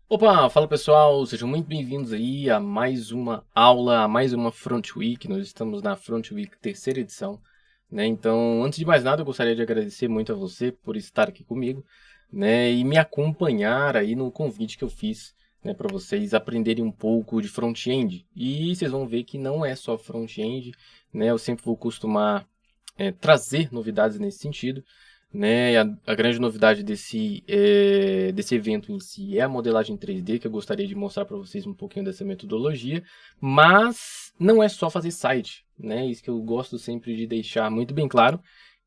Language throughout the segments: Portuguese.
Opa, fala pessoal, sejam muito bem-vindos aí a mais uma aula, a mais uma Front Week. Nós estamos na Front Week terceira edição, né? Então, antes de mais nada, eu gostaria de agradecer muito a você por estar aqui comigo, né? E me acompanhar aí no convite que eu fiz, né, para vocês aprenderem um pouco de front-end. E vocês vão ver que não é só front-end, né? Eu sempre vou costumar trazer novidades nesse sentido, né? A grande novidade desse evento em si é a modelagem 3D, que eu gostaria de mostrar para vocês um pouquinho dessa metodologia, mas não é só fazer site, né? Isso que eu gosto sempre de deixar muito bem claro,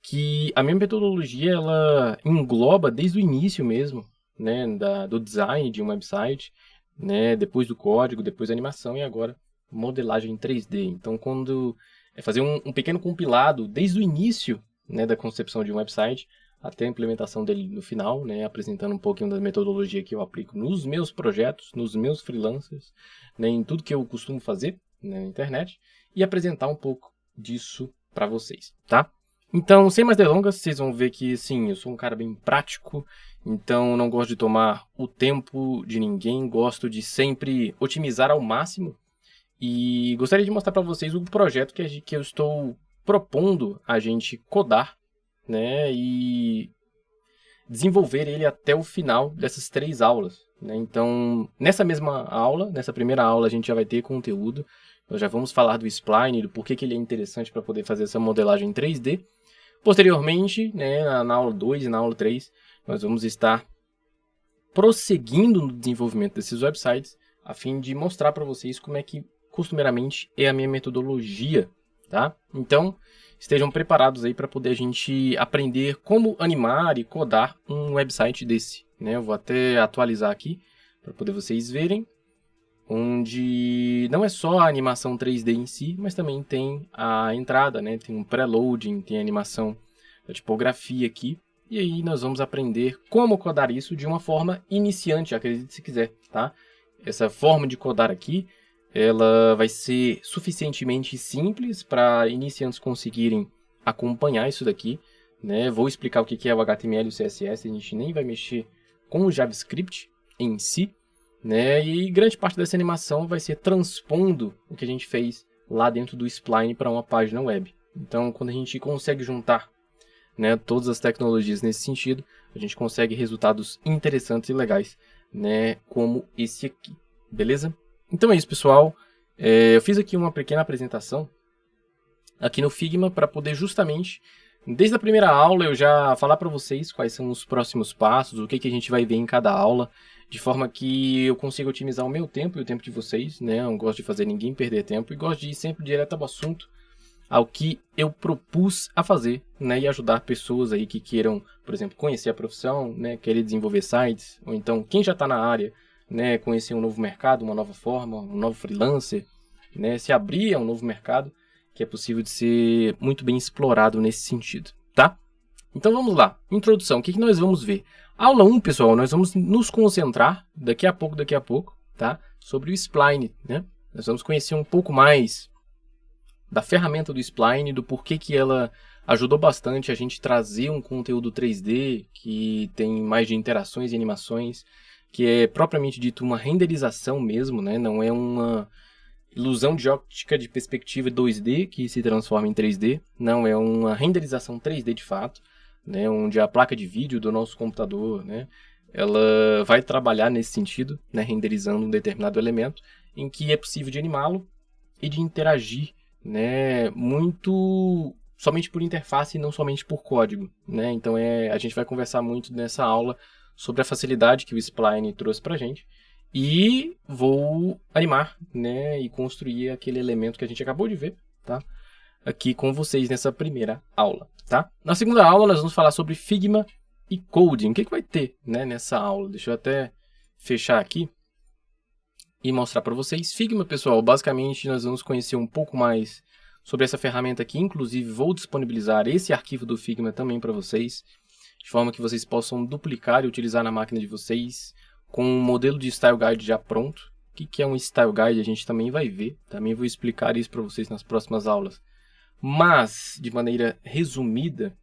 que a minha metodologia ela engloba desde o início mesmo, né, do design de um website, né, depois do código, depois da animação e agora modelagem 3D. Então, quando é fazer um pequeno compilado desde o início, né, da concepção de um website até a implementação dele no final, né, apresentando um pouquinho da metodologia que eu aplico nos meus projetos, nos meus freelancers, né, em tudo que eu costumo fazer, né, na internet, e apresentar um pouco disso para vocês, tá? Então, sem mais delongas, vocês vão ver que, sim, eu sou um cara bem prático, então não gosto de tomar o tempo de ninguém, gosto de sempre otimizar ao máximo e gostaria de mostrar para vocês o projeto que eu estou propondo a gente codar, né, e desenvolver ele até o final dessas 3 aulas, né? Então, nessa mesma aula, nessa primeira aula, a gente já vai ter conteúdo. Nós já vamos falar do spline, do porquê que ele é interessante para poder fazer essa modelagem 3D. Posteriormente, né, na aula 2 e na aula 3, nós vamos estar prosseguindo no desenvolvimento desses websites, a fim de mostrar para vocês como é que costumeiramente é a minha metodologia, tá? Então, estejam preparados aí para poder a gente aprender como animar e codar um website desse, né? Eu vou até atualizar aqui para poder vocês verem, onde não é só a animação 3D em si, mas também tem a entrada, né? Tem um pré-loading, tem a animação da tipografia aqui, e aí nós vamos aprender como codar isso de uma forma iniciante, acredite se quiser, tá? Essa forma de codar aqui, ela vai ser suficientemente simples para iniciantes conseguirem acompanhar isso daqui, né? Vou explicar o que é o HTML e o CSS, a gente nem vai mexer com o JavaScript em si, né? E grande parte dessa animação vai ser transpondo o que a gente fez lá dentro do Spline para uma página web. Então, quando a gente consegue juntar, né, todas as tecnologias nesse sentido, a gente consegue resultados interessantes e legais, né, como esse aqui, beleza? Então é isso, pessoal. Eu fiz aqui uma pequena apresentação aqui no Figma para poder justamente, desde a primeira aula, eu já falar para vocês quais são os próximos passos, o que a gente vai ver em cada aula, de forma que eu consiga otimizar o meu tempo e o tempo de vocês, né? Eu não gosto de fazer ninguém perder tempo e gosto de ir sempre direto ao assunto, ao que eu propus a fazer, né, e ajudar pessoas aí que queiram, por exemplo, conhecer a profissão, né, querer desenvolver sites, ou então quem já está na área, né, conhecer um novo mercado, uma nova forma, um novo freelancer, né, se abrir a um novo mercado que é possível de ser muito bem explorado nesse sentido, tá? Então vamos lá, introdução, o que nós vamos ver? Aula 1, pessoal, nós vamos nos concentrar, daqui a pouco, tá, sobre o Spline, né? Nós vamos conhecer um pouco mais da ferramenta do Spline, do porquê que ela ajudou bastante a gente trazer um conteúdo 3D que tem mais de interações e animações, que é propriamente dito uma renderização mesmo, né? Não é uma ilusão de óptica de perspectiva 2D que se transforma em 3D, não, é uma renderização 3D de fato, né? Onde a placa de vídeo do nosso computador, né, ela vai trabalhar nesse sentido, né, renderizando um determinado elemento em que é possível de animá-lo e de interagir, né, muito somente por interface e não somente por código, né? Então a gente vai conversar muito nessa aula sobre a facilidade que o Spline trouxe para a gente e vou animar, né, e construir aquele elemento que a gente acabou de ver, tá? Aqui com vocês nessa primeira aula, tá? Na segunda aula nós vamos falar sobre Figma e Coding. O que vai ter, né, nessa aula? Deixa eu até fechar aqui e mostrar para vocês. Figma, pessoal, basicamente nós vamos conhecer um pouco mais sobre essa ferramenta aqui. Inclusive, vou disponibilizar esse arquivo do Figma também para vocês, de forma que vocês possam duplicar e utilizar na máquina de vocês com um modelo de Style Guide já pronto. O que é um Style Guide? A gente também vai ver. Também vou explicar isso para vocês nas próximas aulas. Mas, de maneira resumida,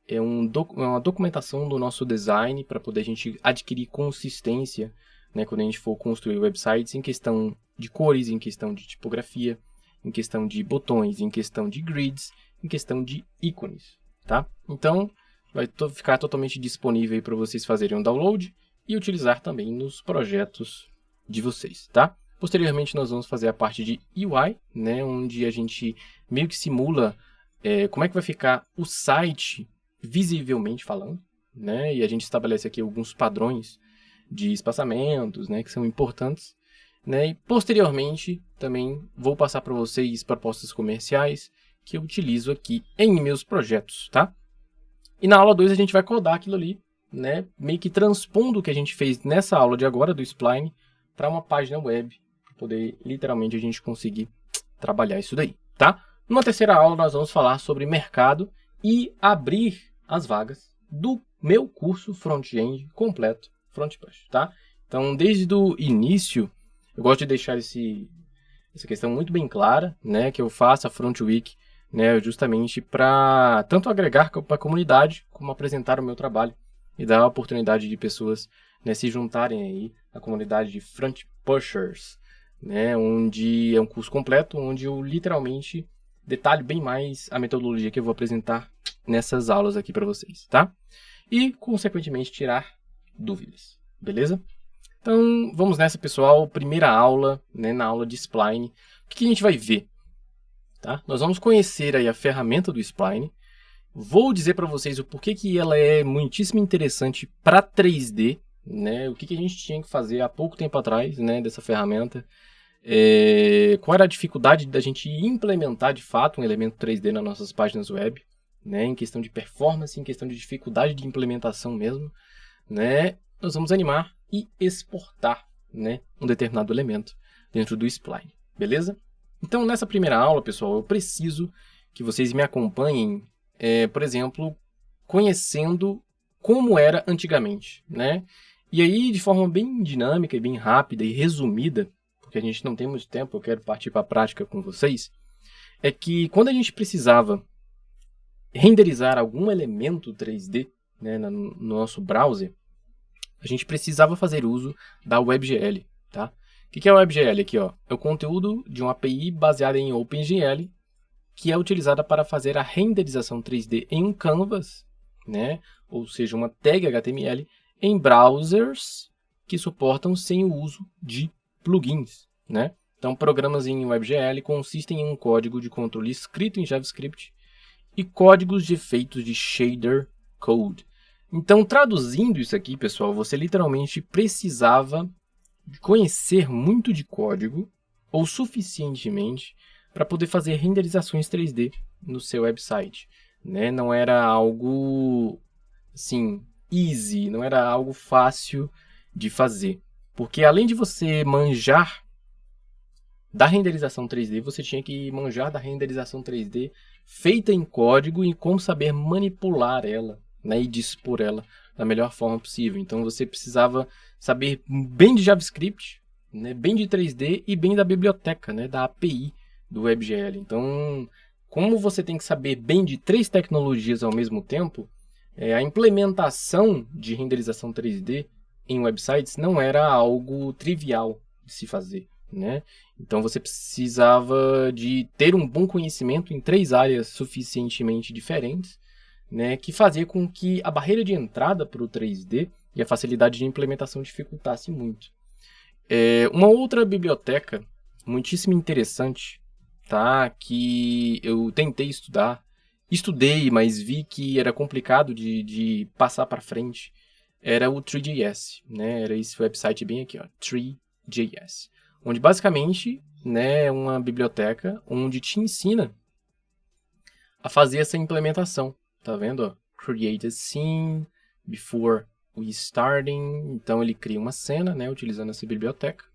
é uma documentação do nosso design para poder a gente adquirir consistência né, quando a gente for construir websites em questão de cores, em questão de tipografia, em questão de botões, em questão de grids, em questão de ícones, tá? Então, vai ficar totalmente disponível para vocês fazerem um download e utilizar também nos projetos de vocês, tá? Posteriormente, nós vamos fazer a parte de UI, né, onde a gente meio que simula como é que vai ficar o site visivelmente falando, né? E a gente estabelece aqui alguns padrões de espaçamentos, né, que são importantes, né? E posteriormente também vou passar para vocês propostas comerciais que eu utilizo aqui em meus projetos, tá? E na aula 2 a gente vai codar aquilo ali, né, meio que transpondo o que a gente fez nessa aula de agora do Spline para uma página web, para poder literalmente a gente conseguir trabalhar isso daí, tá? Numa terceira aula nós vamos falar sobre mercado e abrir as vagas do meu curso front-end completo, Front Push, tá? Então, desde o início, eu gosto de deixar essa questão muito bem clara, né, que eu faço a Front Week, né, justamente para tanto agregar para a comunidade, como apresentar o meu trabalho e dar a oportunidade de pessoas, né, se juntarem aí à comunidade de Front Pushers, né, onde é um curso completo, onde eu literalmente detalho bem mais a metodologia que eu vou apresentar nessas aulas aqui para vocês, tá? E, consequentemente, tirar dúvidas, beleza? Então, vamos nessa, pessoal. Primeira aula, né, na aula de Spline. O que a gente vai ver? Tá? Nós vamos conhecer aí a ferramenta do Spline. Vou dizer para vocês o porquê que ela é muitíssimo interessante para 3D, né? O que a gente tinha que fazer há pouco tempo atrás, né, dessa ferramenta. Qual era a dificuldade da gente implementar de fato um elemento 3D nas nossas páginas web, né, em questão de performance, em questão de dificuldade de implementação mesmo, né? Nós vamos animar e exportar, né, um determinado elemento dentro do Spline, beleza? Então, nessa primeira aula, pessoal, eu preciso que vocês me acompanhem, por exemplo, conhecendo como era antigamente, né? E aí, de forma bem dinâmica e bem rápida e resumida, porque a gente não tem muito tempo, eu quero partir para a prática com vocês, é que quando a gente precisava renderizar algum elemento 3D, né, no nosso browser, a gente precisava fazer uso da WebGL, tá? O que é a WebGL aqui, ó? É o conteúdo de uma API baseada em OpenGL, que é utilizada para fazer a renderização 3D em um canvas, né? Ou seja, uma tag HTML em browsers que suportam sem o uso de plugins, né? Então, programas em WebGL consistem em um código de controle escrito em JavaScript e códigos de efeitos de shader code. Então, traduzindo isso aqui, pessoal, você literalmente precisava conhecer muito de código, ou suficientemente, para poder fazer renderizações 3D no seu website, né? Não era algo, assim, easy, não era algo fácil de fazer. Porque além de você manjar da renderização 3D, você tinha que manjar da renderização 3D feita em código e como saber manipular ela, né, e dispor ela da melhor forma possível. Então você precisava saber bem de JavaScript, né, bem de 3D e bem da biblioteca, né, da API do WebGL. Então, como você tem que saber bem de 3 tecnologias ao mesmo tempo, a implementação de renderização 3D em websites não era algo trivial de se fazer, né? Então você precisava de ter um bom conhecimento em 3 áreas suficientemente diferentes, né, que fazia com que a barreira de entrada para o 3D e a facilidade de implementação dificultasse muito. Uma outra biblioteca muitíssimo interessante, tá, que eu tentei estudei, mas vi que era complicado de passar para frente, era o Three.js, né? Era esse website bem aqui, ó, Three.js, onde basicamente, né, é uma biblioteca onde te ensina a fazer essa implementação. Tá vendo? Ó? Create a scene before we starting. Então ele cria uma cena, né, utilizando essa biblioteca.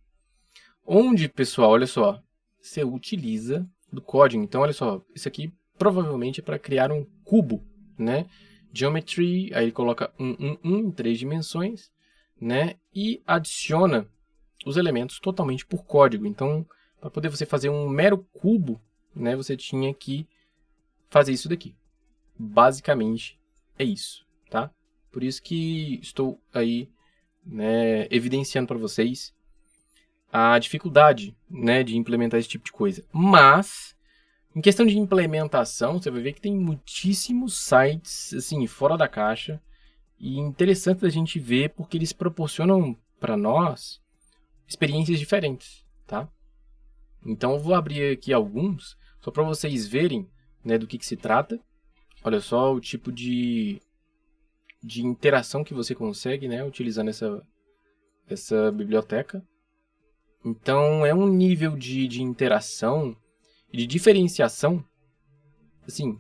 Onde, pessoal, olha só, você utiliza do código. Então, olha só, isso aqui provavelmente é para criar um cubo, né? Geometry, aí ele coloca 1, em 3 dimensões, né? E adiciona os elementos totalmente por código. Então, para poder você fazer um mero cubo, né, você tinha que fazer isso daqui. Basicamente é isso, tá? Por isso que estou aí né, evidenciando para vocês a dificuldade, né, de implementar esse tipo de coisa. Mas, em questão de implementação, você vai ver que tem muitíssimos sites, assim, fora da caixa, e interessante da gente ver porque eles proporcionam para nós experiências diferentes, tá? Então eu vou abrir aqui alguns, só para vocês verem, né, do que se trata. Olha só o tipo de interação que você consegue, né, utilizando essa biblioteca. Então é um nível de interação e de diferenciação, assim,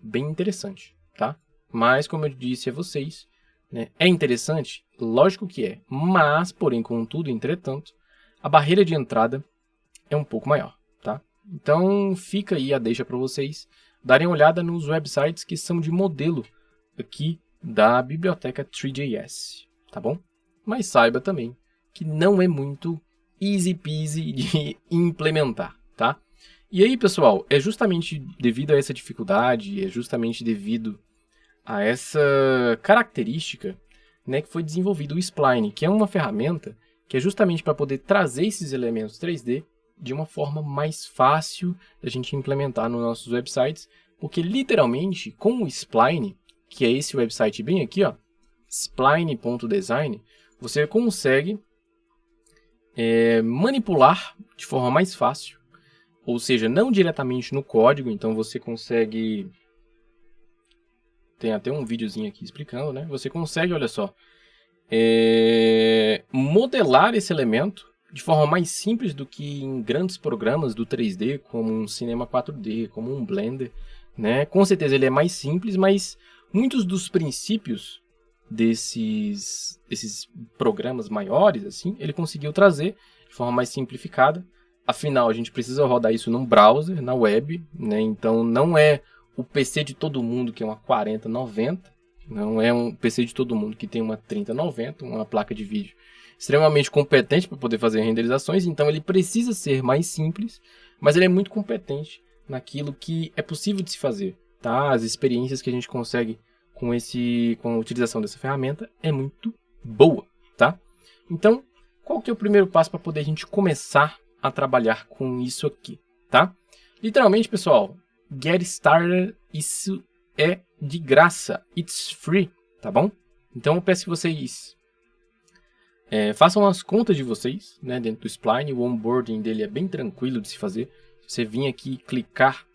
bem interessante, tá? Mas, como eu disse a vocês, né, é interessante? Lógico que é. Mas, porém, contudo, entretanto, a barreira de entrada é um pouco maior, tá? Então, fica aí a deixa para vocês darem uma olhada nos websites que são de modelo aqui da biblioteca Three.js, tá bom? Mas saiba também que não é muito easy peasy de implementar, tá? E aí, pessoal, é justamente devido a essa dificuldade, é justamente devido a essa característica, né, que foi desenvolvido o Spline, que é uma ferramenta que é justamente para poder trazer esses elementos 3D de uma forma mais fácil da gente implementar nos nossos websites, porque literalmente com o Spline, que é esse website bem aqui, ó, spline.design, você consegue manipular de forma mais fácil, ou seja, não diretamente no código, então você consegue... Tem até um videozinho aqui explicando, né? Você consegue, olha só, modelar esse elemento de forma mais simples do que em grandes programas do 3D, como um Cinema 4D, como um Blender, né? Com certeza ele é mais simples, mas muitos dos princípios desses programas maiores, assim, ele conseguiu trazer de forma mais simplificada. Afinal, a gente precisa rodar isso num browser, na web, né? Então não é o PC de todo mundo que é uma 4090, não é um PC de todo mundo que tem uma 3090, uma placa de vídeo extremamente competente para poder fazer renderizações, então ele precisa ser mais simples, mas ele é muito competente naquilo que é possível de se fazer, tá? As experiências que a gente consegue com a utilização dessa ferramenta é muito boa, tá? Então, qual que é o primeiro passo para poder a gente começar a trabalhar com isso aqui, tá? Literalmente, pessoal, Get Started, isso é de graça, it's free, tá bom? Então eu peço que vocês façam as contas de vocês, né, dentro do Spline. O onboarding dele é bem tranquilo de se fazer. Se você vir aqui e clicar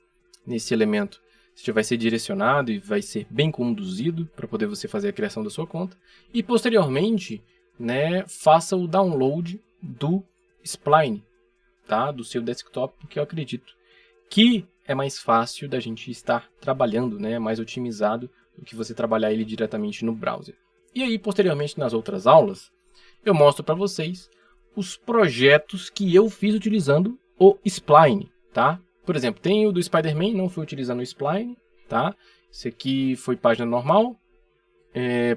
nesse elemento, você vai ser direcionado e vai ser bem conduzido para poder você fazer a criação da sua conta. E posteriormente, né, faça o download do Spline, tá, do seu desktop, porque eu acredito que é mais fácil da gente estar trabalhando, né, mais otimizado do que você trabalhar ele diretamente no browser. E aí, posteriormente, nas outras aulas, eu mostro para vocês os projetos que eu fiz utilizando o Spline, tá? Por exemplo, tem o do Spider-Man, não fui utilizando o Spline, tá? Esse aqui foi página normal.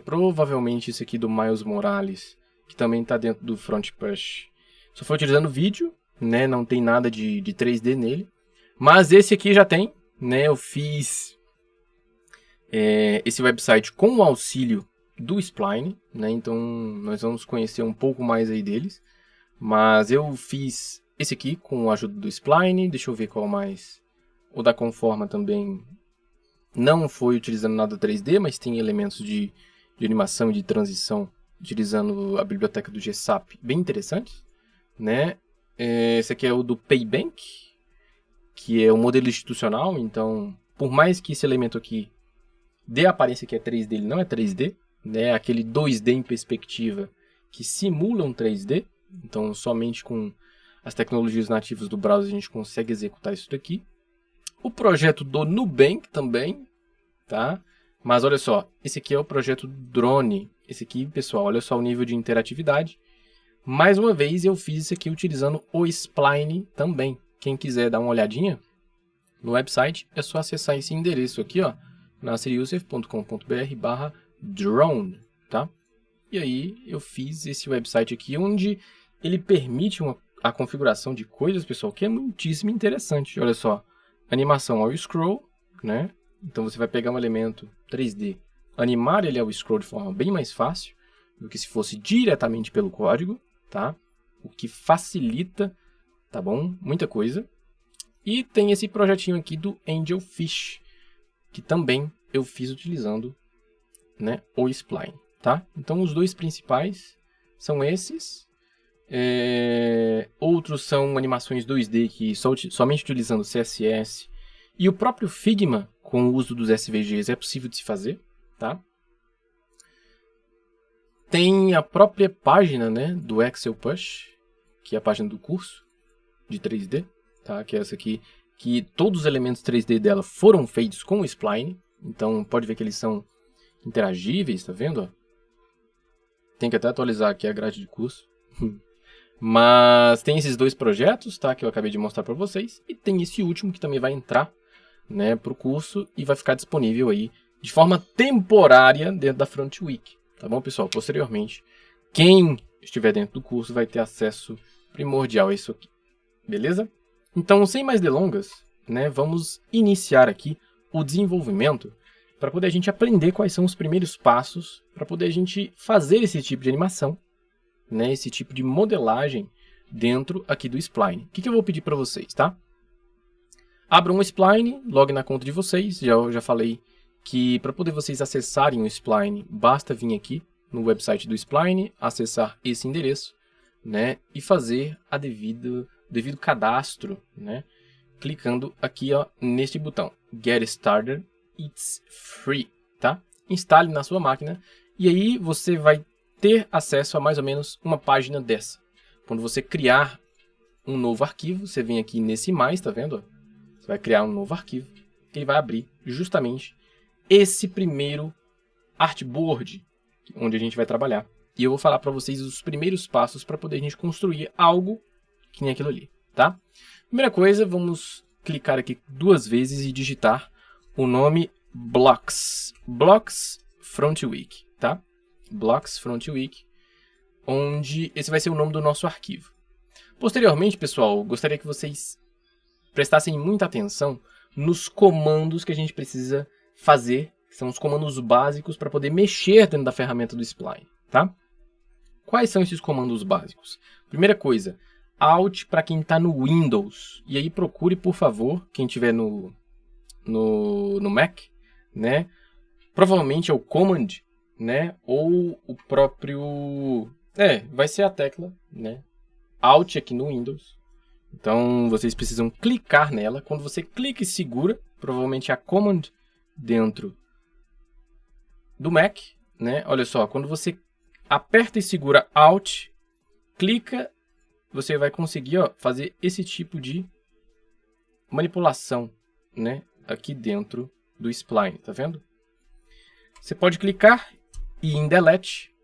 Provavelmente esse aqui do Miles Morales, que também está dentro do Front Push, só foi utilizando vídeo, né? Não tem nada de 3D nele. Mas esse aqui já tem, né? Eu fiz esse website com o auxílio do Spline, né? Então nós vamos conhecer um pouco mais aí deles. Mas eu fiz esse aqui com a ajuda do Spline. Deixa eu ver qual mais. O da Conforma também não foi utilizando nada 3D, mas tem elementos de animação e de transição utilizando a biblioteca do GSAP bem interessantes, né? Esse aqui é o do Paybank, que é o modelo institucional. Então, por mais que esse elemento aqui dê a aparência que é 3D, ele não é 3D, né? Aquele 2D em perspectiva que simula um 3D. Então, somente com as tecnologias nativas do browser a gente consegue executar isso daqui. O projeto do Nubank também, tá? Mas olha só, esse aqui é o projeto Drone. Esse aqui, pessoal, olha só o nível de interatividade. Mais uma vez, eu fiz isso aqui utilizando o Spline também. Quem quiser dar uma olhadinha no website, é só acessar esse endereço aqui, ó, nasseryoussef.com.br/drone, tá? E aí eu fiz esse website aqui, onde ele permite a configuração de coisas, pessoal, que é muitíssimo interessante. Olha só, animação ao scroll, né? Então você vai pegar um elemento 3D, animar ele ao scroll de forma bem mais fácil, do que se fosse diretamente pelo código, tá? O que facilita, tá bom? Muita coisa. E tem esse projetinho aqui do Angelfish, que também eu fiz utilizando, né, o Spline, tá? Então os dois principais são esses. Outros são animações 2D que somente utilizando CSS. E o próprio Figma, com o uso dos SVGs, é possível de se fazer, tá? Tem a própria página, né, do Excel Push, que é a página do curso de 3D, tá? Que é essa aqui, que todos os elementos 3D dela foram feitos com o Spline. Então pode ver que eles são interagíveis, tá vendo? Tem que até atualizar aqui a grade de curso. Mas tem esses dois projetos, tá, que eu acabei de mostrar para vocês. E tem esse último que também vai entrar, né, para o curso e vai ficar disponível aí de forma temporária dentro da Front Week. Tá bom, pessoal? Posteriormente, quem estiver dentro do curso vai ter acesso primordial a isso aqui. Beleza? Então, sem mais delongas, né, vamos iniciar aqui o desenvolvimento para poder a gente aprender quais são os primeiros passos para poder a gente fazer esse tipo de animação, né, esse tipo de modelagem dentro aqui do Spline. O que eu vou pedir para vocês, tá? Abram o Spline, logue na conta de vocês. Eu já falei que para poder vocês acessarem o Spline, basta vir aqui no website do Spline, acessar esse endereço, né, e fazer a devido cadastro, né, clicando aqui, ó, neste botão Get Started, It's Free, tá? Instale na sua máquina e aí você vai ter acesso a mais ou menos uma página dessa. Quando você criar um novo arquivo, você vem aqui nesse mais, tá vendo? Você vai criar um novo arquivo que ele vai abrir justamente esse primeiro artboard onde a gente vai trabalhar. E eu vou falar para vocês os primeiros passos para poder a gente construir algo que nem aquilo ali, tá? Primeira coisa, vamos clicar aqui 2 vezes e digitar o nome Blocks. Blocks Front Week, tá? Blocks Front Week, onde esse vai ser o nome do nosso arquivo. Posteriormente, pessoal, gostaria que vocês prestassem muita atenção nos comandos que a gente precisa fazer, que são os comandos básicos para poder mexer dentro da ferramenta do Spline, tá? Quais são esses comandos básicos? Primeira coisa, Alt para quem está no Windows. E aí procure, por favor, quem tiver no Mac, né? Provavelmente é o Command, né? Ou o próprio... vai ser a tecla, né? Alt aqui no Windows. Então, vocês precisam clicar nela. Quando você clica e segura, provavelmente é a Command dentro do Mac, né? Olha só, quando você aperta e segura Alt, clica, você vai conseguir, ó, fazer esse tipo de manipulação, né? Aqui dentro do Spline, tá vendo? Você pode clicar e ir em Delete.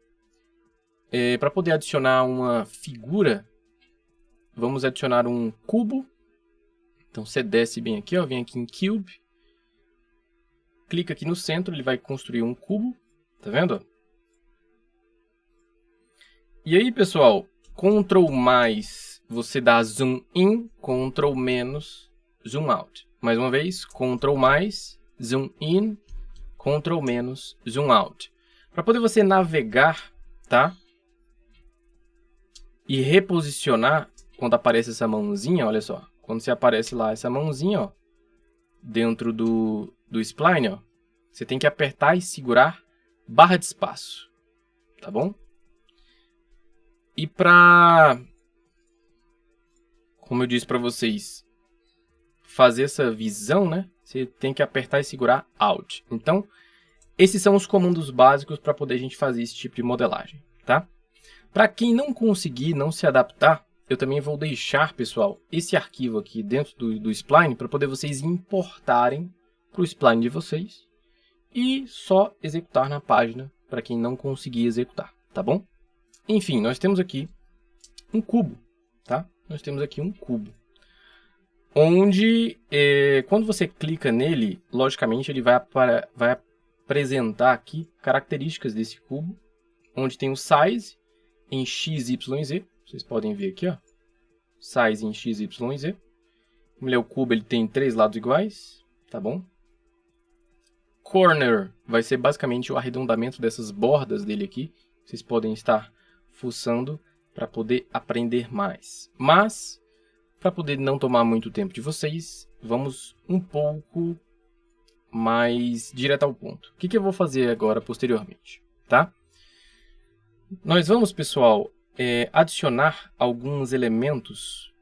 Para poder adicionar uma figura, vamos adicionar um cubo. Então você desce bem aqui, ó, vem aqui em Cube. Clica aqui no centro, ele vai construir um cubo, tá vendo? E aí, pessoal, Ctrl mais, você dá zoom in, Ctrl menos, zoom out. Mais uma vez, Ctrl mais, zoom in, Ctrl menos, zoom out. Para poder você navegar, tá? E reposicionar, quando aparece essa mãozinha, olha só. Quando você aparece lá essa mãozinha, ó, dentro do Spline, ó, você tem que apertar e segurar barra de espaço, tá bom? E para, como eu disse para vocês, fazer essa visão, né? Você tem que apertar e segurar Alt. Então, esses são os comandos básicos para poder a gente fazer esse tipo de modelagem, tá? Para quem não conseguir, não se adaptar, eu também vou deixar, pessoal, esse arquivo aqui dentro do Spline para poder vocês importarem para o Spline de vocês e só executar na página para quem não conseguir executar, tá bom? Enfim, nós temos aqui um cubo, tá? Nós temos aqui um cubo, onde quando você clica nele, logicamente ele vai apresentar aqui características desse cubo, onde tem o size em x, y e z. Vocês podem ver aqui, ó, size em x, y e z. Como ele é o cubo, ele tem 3 lados iguais, tá bom? Corner vai ser basicamente o arredondamento dessas bordas dele aqui, Vocês podem estar fuçando para poder aprender mais. Mas, para poder não tomar muito tempo de vocês, vamos um pouco mais direto ao ponto. O que eu vou fazer agora posteriormente, tá? Nós vamos, pessoal, adicionar alguns elementos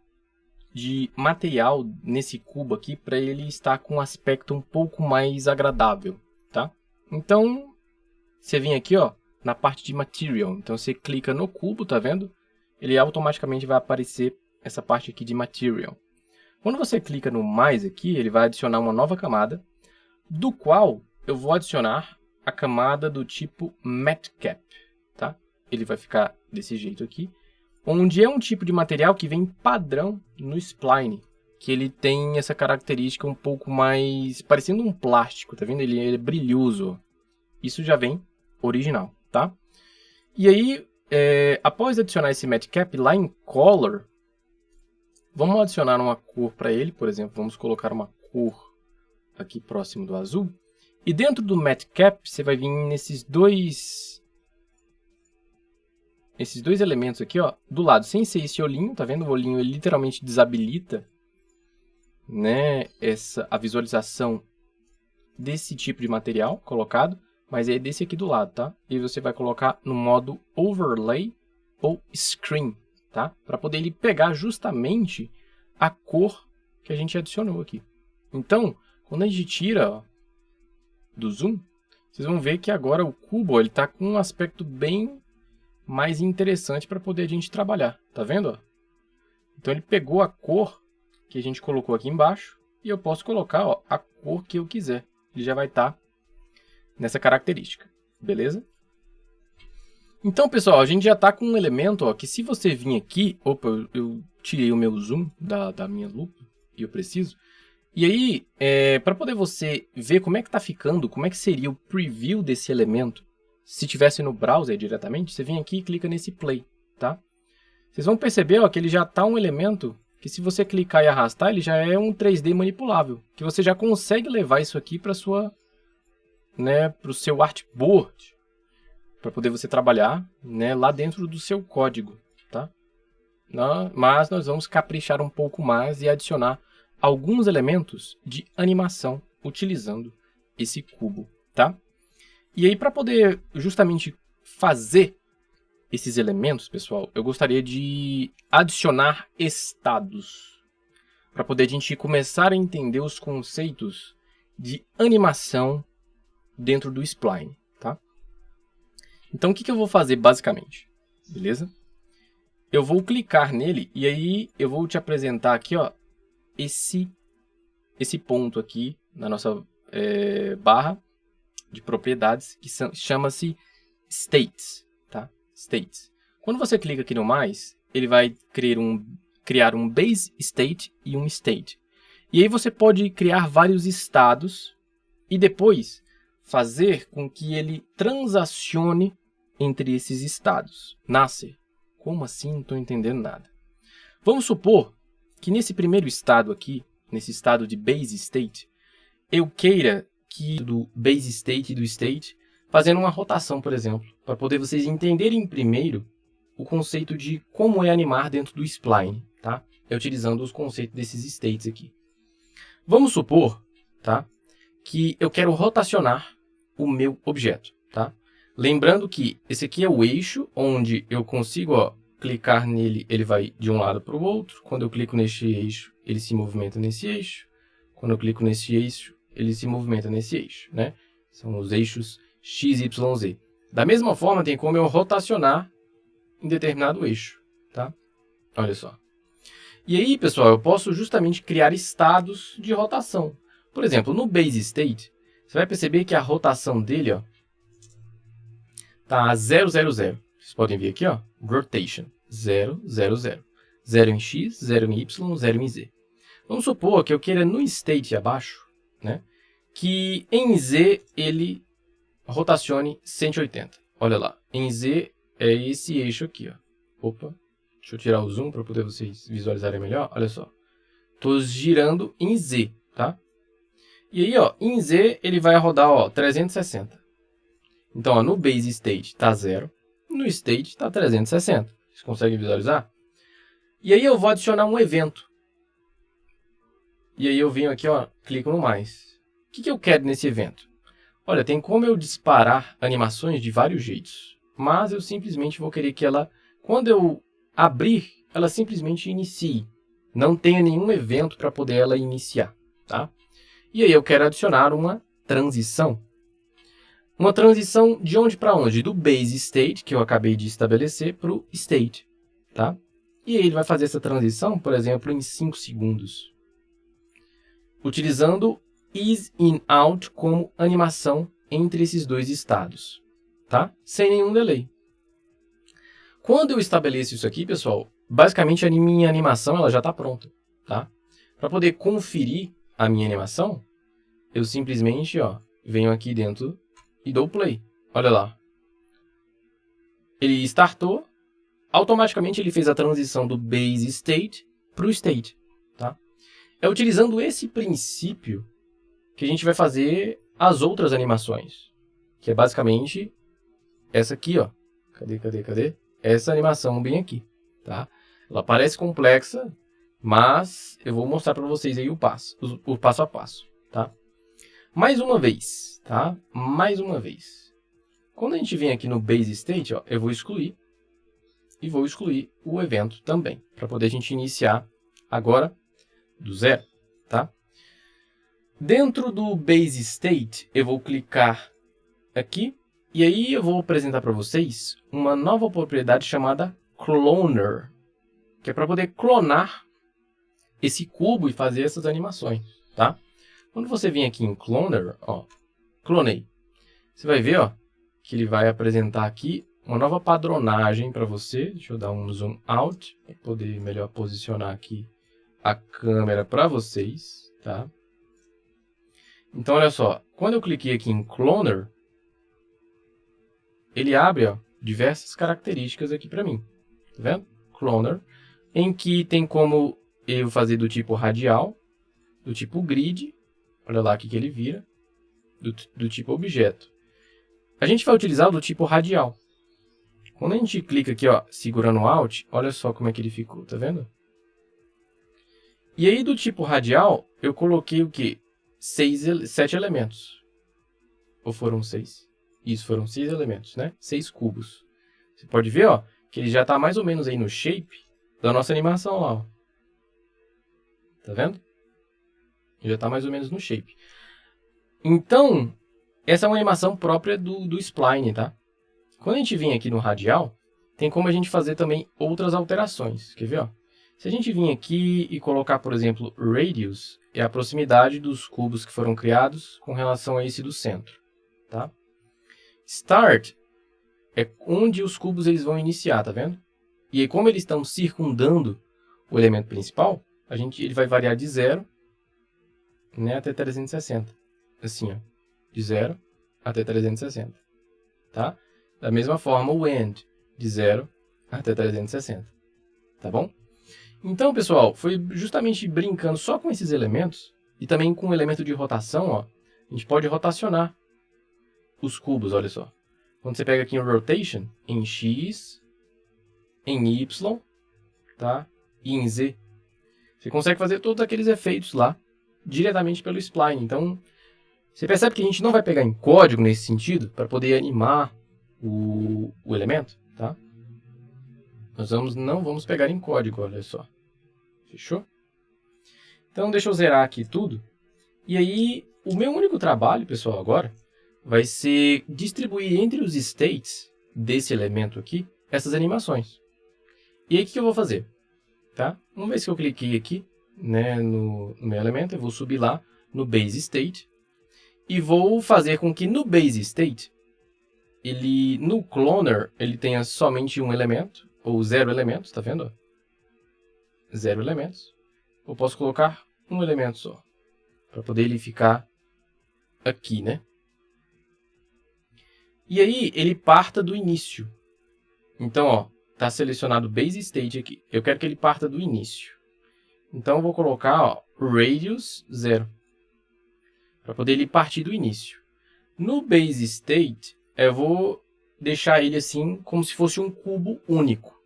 de material nesse cubo aqui para ele estar com um aspecto um pouco mais agradável, tá? Então, você vem aqui, ó, na parte de Material. Então, você clica no cubo, tá vendo? Ele automaticamente vai aparecer essa parte aqui de Material. Quando você clica no mais aqui, ele vai adicionar uma nova camada, do qual eu vou adicionar a camada do tipo Matte Cap, tá? Ele vai ficar desse jeito aqui, onde é um tipo de material que vem padrão no Spline, que ele tem essa característica um pouco mais parecendo um plástico, tá vendo? Ele é brilhoso. Isso já vem original, tá? E aí, após adicionar esse Matte Cap lá em Color, vamos adicionar uma cor para ele, por exemplo, vamos colocar uma cor aqui próximo do azul. E dentro do Matte Cap, você vai vir nesses dois elementos aqui, ó, do lado, sem ser esse olhinho, tá vendo? O olhinho ele literalmente desabilita, né, a visualização desse tipo de material colocado, mas é desse aqui do lado, tá? E você vai colocar no modo Overlay ou Screen, tá? Para poder ele pegar justamente a cor que a gente adicionou aqui. Então, quando a gente tira, ó, do zoom, vocês vão ver que agora o cubo ele está com um aspecto bem mais interessante para poder a gente trabalhar. Tá vendo? Ó? Então ele pegou a cor que a gente colocou aqui embaixo e eu posso colocar, ó, a cor que eu quiser. Ele já vai estar nessa característica. Beleza? Então, pessoal, a gente já está com um elemento, ó, que se você vir aqui... Opa, eu tirei o meu zoom da minha lupa e eu preciso. E aí, para poder você ver como é que está ficando, como é que seria o preview desse elemento, se tivesse no browser diretamente, você vem aqui e clica nesse play, tá? Vocês vão perceber, ó, que ele já está um elemento que se você clicar e arrastar, ele já é um 3D manipulável, que você já consegue levar isso aqui para o seu artboard, para poder você trabalhar, né, lá dentro do seu código, tá? Mas nós vamos caprichar um pouco mais e adicionar alguns elementos de animação utilizando esse cubo, tá? E aí, para poder justamente fazer esses elementos, pessoal, eu gostaria de adicionar estados, para poder a gente começar a entender os conceitos de animação dentro do Spline, tá? Então, o que eu vou fazer basicamente? Beleza? Eu vou clicar nele e aí eu vou te apresentar aqui, ó, esse ponto aqui na nossa barra de propriedades, que chama-se States, tá? States. Quando você clica aqui no mais, ele vai criar um base state e um state. E aí você pode criar vários estados e depois fazer com que ele transacione entre esses estados. Nascer. Como assim? Não estou entendendo nada. Vamos supor que nesse primeiro estado aqui, nesse estado de base state, eu queira que do base state e do state, fazendo uma rotação, por exemplo, para poder vocês entenderem primeiro o conceito de como é animar dentro do Spline, tá? Utilizando os conceitos desses states aqui. Vamos supor, tá, que eu quero rotacionar o meu objeto, tá? Lembrando que esse aqui é o eixo, onde eu consigo, ó, clicar nele, ele vai de um lado para o outro. Quando eu clico neste eixo, ele se movimenta nesse eixo. Quando eu clico nesse eixo, ele se movimenta nesse eixo, né? São os eixos X, Y, Z. Da mesma forma, tem como eu rotacionar em determinado eixo, tá? Olha só. E aí, pessoal, eu posso justamente criar estados de rotação. Por exemplo, no base state, você vai perceber que a rotação dele, ó, tá a 0, 0, 0. Vocês podem ver aqui, ó, rotation, 0, 0, 0. 0 em X, 0 em Y, 0 em Z. Vamos supor que eu queira no state abaixo, né, que em Z ele rotacione 180. Olha lá, em Z é esse eixo aqui, ó. Opa, deixa eu tirar o zoom para poder vocês visualizarem melhor. Olha só, estou girando em Z, tá? E aí, ó, em Z ele vai rodar, ó, 360. Então, ó, no base state está 0, no state está 360. Vocês conseguem visualizar? E aí eu vou adicionar um evento. E aí eu venho aqui, ó, clico no mais. O que eu quero nesse evento? Olha, tem como eu disparar animações de vários jeitos. Mas eu simplesmente vou querer que ela, quando eu abrir, ela simplesmente inicie. Não tenha nenhum evento para poder ela iniciar, tá? E aí eu quero adicionar uma transição. Uma transição de onde para onde? Do base state, que eu acabei de estabelecer, para o state, tá? E aí ele vai fazer essa transição, por exemplo, em 5 segundos. Utilizando is-in-out como animação entre esses dois estados, tá? Sem nenhum delay. Quando eu estabeleço isso aqui, pessoal, basicamente a minha animação ela já está pronta, tá? Para poder conferir a minha animação, eu simplesmente, ó, venho aqui dentro e dou play. Olha lá. Ele startou, automaticamente ele fez a transição do base state para o state, tá? É utilizando esse princípio que a gente vai fazer as outras animações, que é basicamente essa aqui, ó. Cadê? Essa animação bem aqui, tá? Ela parece complexa, mas eu vou mostrar para vocês aí o passo a passo, tá? Mais uma vez, tá? Mais uma vez. Quando a gente vem aqui no base state, ó, eu vou excluir e vou excluir o evento também, para poder a gente iniciar agora do zero, tá? Dentro do base state, eu vou clicar aqui e aí eu vou apresentar para vocês uma nova propriedade chamada cloner, que é para poder clonar esse cubo e fazer essas animações, tá? Quando você vir aqui em cloner, ó, clonei, você vai ver, ó, que ele vai apresentar aqui uma nova padronagem para você. Deixa eu dar um zoom out para poder melhor posicionar aqui a câmera para vocês, tá? Então, olha só, quando eu cliquei aqui em Cloner, ele abre, ó, diversas características aqui para mim, tá vendo? Cloner, em que tem como eu fazer do tipo radial, do tipo grid, olha lá o que ele vira, do tipo objeto. A gente vai utilizar o do tipo radial. Quando a gente clica aqui, ó, segurando o Alt, olha só como é que ele ficou, tá vendo? E aí do tipo radial, eu coloquei o quê? 7 elementos. Ou foram 6? Isso, foram 6 elementos, né? 6 cubos. Você pode ver, ó, que ele já está mais ou menos aí no shape da nossa animação lá, ó. Tá vendo? Ele já está mais ou menos no shape. Então, essa é uma animação própria do spline, tá? Quando a gente vem aqui no radial, tem como a gente fazer também outras alterações. Quer ver, ó? Se a gente vir aqui e colocar, por exemplo, radius, é a proximidade dos cubos que foram criados com relação a esse do centro, tá? Start é onde os cubos eles vão iniciar, tá vendo? E aí, como eles estão circundando o elemento principal, ele vai variar de 0, né, até 360. Assim, ó, de 0 até 360, tá? Da mesma forma, o end, de 0 até 360, tá bom? Então, pessoal, foi justamente brincando só com esses elementos e também com o elemento de rotação, ó, a gente pode rotacionar os cubos, olha só. Quando você pega aqui em Rotation, em X, em Y, tá? E em Z, você consegue fazer todos aqueles efeitos lá diretamente pelo spline. Então, você percebe que a gente não vai pegar em código nesse sentido para poder animar o elemento, tá? Nós não vamos pegar em código, olha só. Fechou? Então, deixa eu zerar aqui tudo. E aí, o meu único trabalho, pessoal, agora, vai ser distribuir entre os states desse elemento aqui, essas animações. E aí, o que eu vou fazer? Tá? Uma vez que eu cliquei aqui, né, no meu elemento, eu vou subir lá no base state e vou fazer com que no base state, no cloner, ele tenha somente um elemento, ou 0 elementos, tá vendo? 0 elementos. Eu posso colocar um elemento só, para poder ele ficar aqui, né? E aí, ele parta do início. Então, ó, está selecionado base state aqui. Eu quero que ele parta do início. Então, eu vou colocar, ó, radius 0, para poder ele partir do início. No base state, eu vou deixar ele assim como se fosse um cubo único.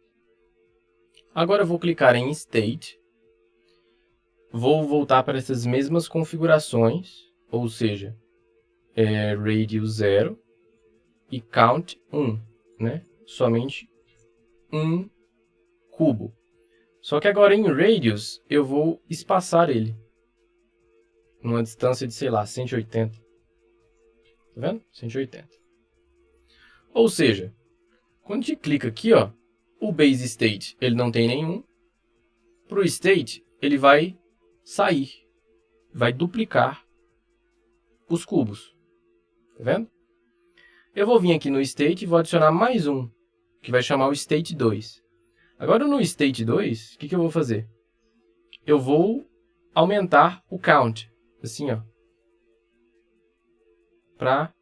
Agora eu vou clicar em State. Vou voltar para essas mesmas configurações, ou seja, Radius 0 e Count 1, né? Somente um cubo. Só que agora em Radius eu vou espaçar ele numa distância de, sei lá, 180. Tá vendo? 180. Ou seja, quando a gente clica aqui, ó, o base state ele não tem nenhum. Para o state ele vai sair, vai duplicar os cubos. Tá vendo? Eu vou vir aqui no state e vou adicionar mais um, que vai chamar o state 2. Agora no state 2, o que eu vou fazer? Eu vou aumentar o count, assim, ó, para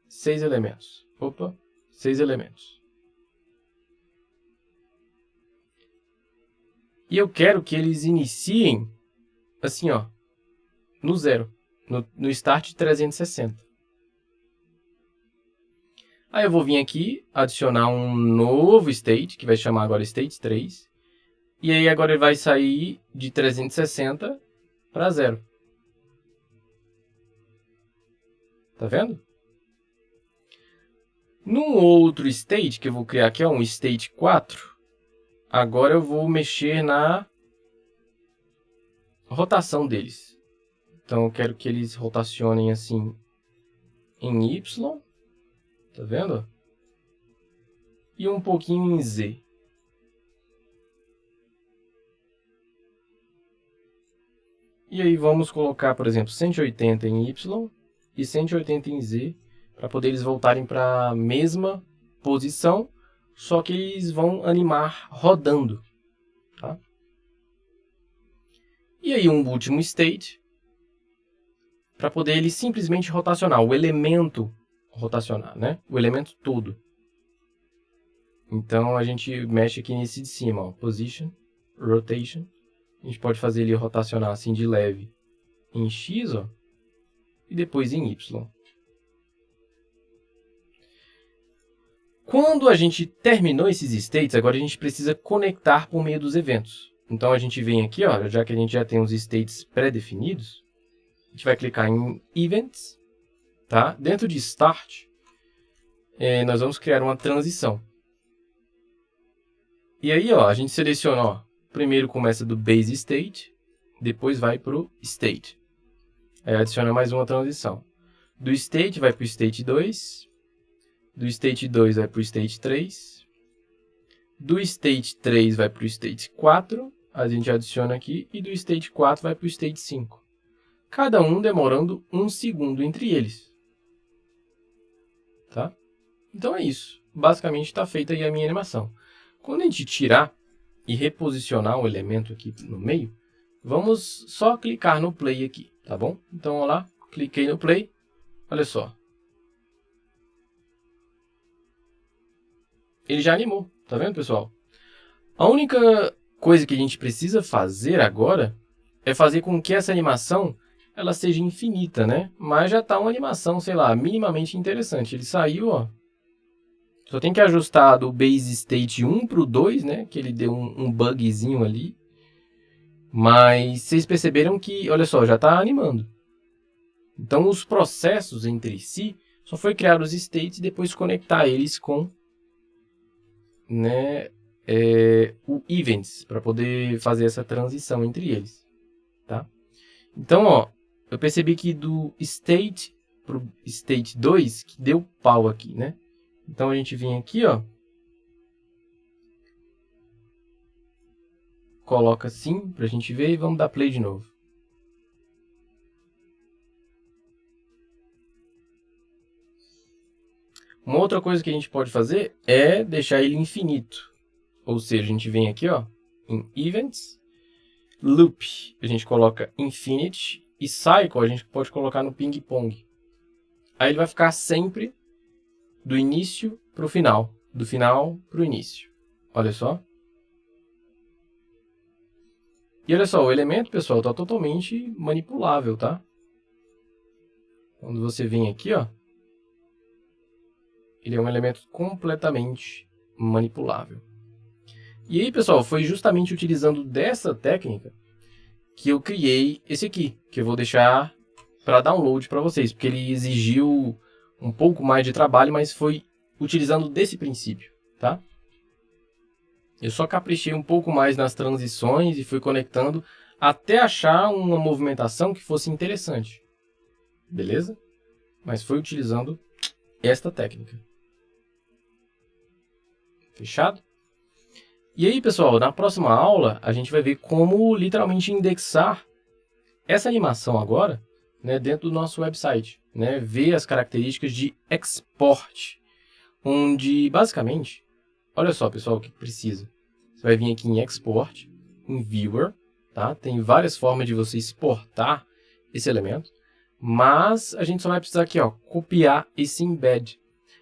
6 elementos. Opa, 6 elementos. E eu quero que eles iniciem, assim, ó, no zero, no start 360. Aí eu vou vir aqui, adicionar um novo state, que vai chamar agora state 3. E aí agora ele vai sair de 360 para 0. Tá vendo? Num outro state, que eu vou criar aqui, ó, um state 4, agora eu vou mexer na rotação deles. Então eu quero que eles rotacionem assim em Y. Tá vendo? E um pouquinho em Z. E aí vamos colocar, por exemplo, 180 em Y e 180 em Z, para poder eles voltarem para a mesma posição, só que eles vão animar rodando. Tá? E aí um último state, para poder ele simplesmente rotacionar, o elemento rotacionar, né? O elemento todo. Então a gente mexe aqui nesse de cima, ó, Position, Rotation. A gente pode fazer ele rotacionar assim de leve em X, ó, e depois em Y. Quando a gente terminou esses states, agora a gente precisa conectar por meio dos eventos. Então a gente vem aqui, ó, já que a gente já tem os states pré-definidos, a gente vai clicar em Events, tá? Dentro de Start, nós vamos criar uma transição. E aí, ó, a gente seleciona, ó, primeiro começa do Base State, depois vai para o State. Aí adiciona mais uma transição. Do State vai para o State 2, do State 2 vai para o State 3, do State 3 vai para o State 4, a gente adiciona aqui, e do State 4 vai para o State 5. Cada um demorando 1 segundo entre eles. Tá? Então é isso. Basicamente está feita aí a minha animação. Quando a gente tirar e reposicionar o elemento aqui no meio, vamos só clicar no play aqui, tá bom? Então, olha lá, cliquei no play, olha só. Ele já animou, tá vendo, pessoal? A única coisa que a gente precisa fazer agora é fazer com que essa animação ela seja infinita, né? Mas já está uma animação, sei lá, minimamente interessante. Ele saiu, ó. Só tem que ajustar do base state 1 para o 2, né? Que ele deu um bugzinho ali. Mas vocês perceberam que, olha só, já está animando. Então, os processos entre si, só foi criar os states e depois conectar eles com, né, o events, para poder fazer essa transição entre eles. Tá? Então, ó, eu percebi que do state para o state 2, que deu pau aqui, né? Então, a gente vem aqui, ó, coloca assim, para a gente ver, e vamos dar play de novo. Uma outra coisa que a gente pode fazer é deixar ele infinito. Ou seja, a gente vem aqui, ó, em Events, Loop, a gente coloca Infinite, e Cycle a gente pode colocar no Ping Pong. Aí ele vai ficar sempre do início para o final, do final para o início. Olha só. E olha só, o elemento, pessoal, está totalmente manipulável, tá? Quando você vem aqui, ó, ele é um elemento completamente manipulável. E aí, pessoal, foi justamente utilizando dessa técnica que eu criei esse aqui, que eu vou deixar para download para vocês, porque ele exigiu um pouco mais de trabalho, mas foi utilizando desse princípio, tá? Eu só caprichei um pouco mais nas transições e fui conectando até achar uma movimentação que fosse interessante, beleza? Mas foi utilizando esta técnica. Fechado? E aí, pessoal, na próxima aula, a gente vai ver como literalmente indexar essa animação agora, né, dentro do nosso website. Né, ver as características de export, onde, basicamente, olha só, pessoal, o que precisa. Você vai vir aqui em Export, em Viewer, tá? Tem várias formas de você exportar esse elemento, mas a gente só vai precisar aqui, ó, copiar esse embed.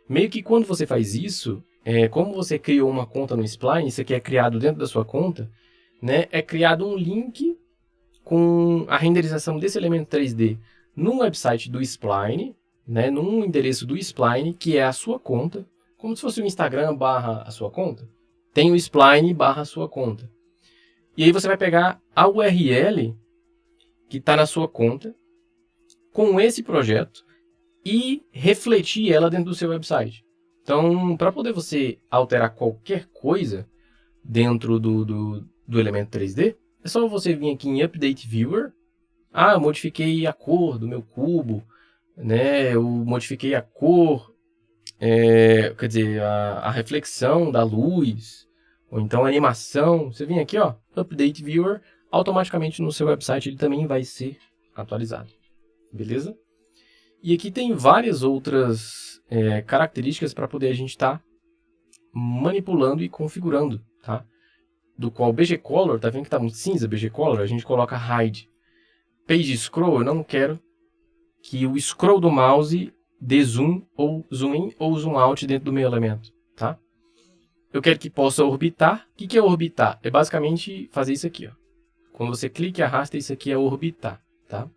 Meio que quando você faz isso, como você criou uma conta no Spline, isso aqui é criado dentro da sua conta, né, é criado um link com a renderização desse elemento 3D num website do Spline, né, num endereço do Spline, que é a sua conta, como se fosse o Instagram barra a sua conta, tem o Spline barra a sua conta. E aí você vai pegar a URL que está na sua conta, com esse projeto, e refletir ela dentro do seu website. Então, para poder você alterar qualquer coisa dentro do elemento 3D, é só você vir aqui em Update Viewer. Ah, eu modifiquei a cor do meu cubo, né? Eu modifiquei a cor, quer dizer, a reflexão da luz, ou então a animação. Você vem aqui, ó, Update Viewer, automaticamente no seu website ele também vai ser atualizado. Beleza? E aqui tem várias outras características para poder a gente estar manipulando e configurando, tá? Do qual o BG Color, tá vendo que tá muito cinza BG Color? A gente coloca Hide. Page Scroll, eu não quero que o scroll do mouse dê zoom in ou zoom out dentro do meu elemento, tá? Eu quero que possa orbitar. O que é orbitar? É basicamente fazer isso aqui, ó. Quando você clica e arrasta, isso aqui é orbitar, tá?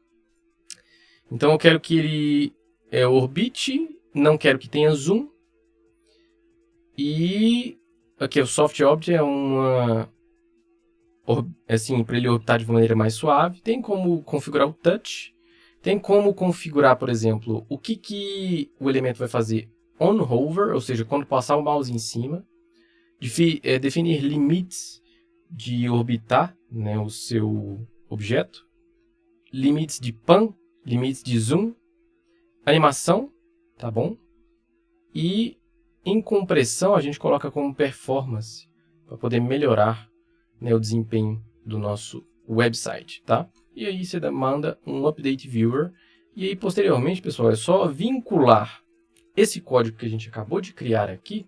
Então eu quero que ele orbite, não quero que tenha zoom. E aqui o Soft Object é uma... assim, para ele orbitar de maneira mais suave. Tem como configurar o touch. Tem como configurar, por exemplo, o que o elemento vai fazer on hover, ou seja, quando passar o mouse em cima. Definir limites de orbitar, né, o seu objeto. Limites de pan, limites de zoom. Animação, tá bom? E em compressão a gente coloca como performance, para poder melhorar, né, o desempenho do nosso website, tá? E aí você manda um Update Viewer. E aí, posteriormente, pessoal, é só vincular esse código que a gente acabou de criar aqui,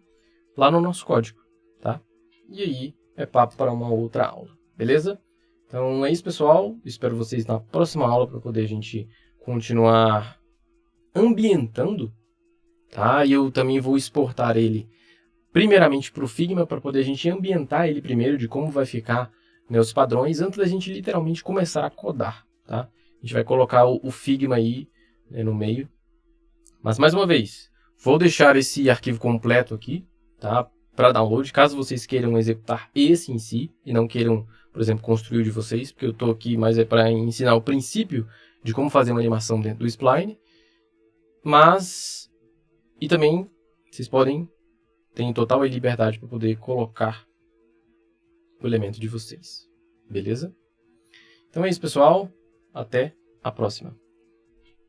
lá no nosso código, tá? E aí, é papo para uma outra aula, beleza? Então é isso, pessoal. Espero vocês na próxima aula para poder a gente continuar ambientando, tá? E eu também vou exportar ele primeiramente para o Figma, para poder a gente ambientar ele primeiro, de como vai ficar, né, os padrões, antes da gente literalmente começar a codar, tá? A gente vai colocar o Figma aí, né, no meio. Mas, mais uma vez, vou deixar esse arquivo completo aqui, tá? Para download, caso vocês queiram executar esse em si, e não queiram, por exemplo, construir o de vocês, porque eu estou aqui mais para ensinar o princípio de como fazer uma animação dentro do Spline. Mas, e também, vocês podem, tem total liberdade para poder colocar o elemento de vocês. Beleza? Então é isso, pessoal. Até a próxima.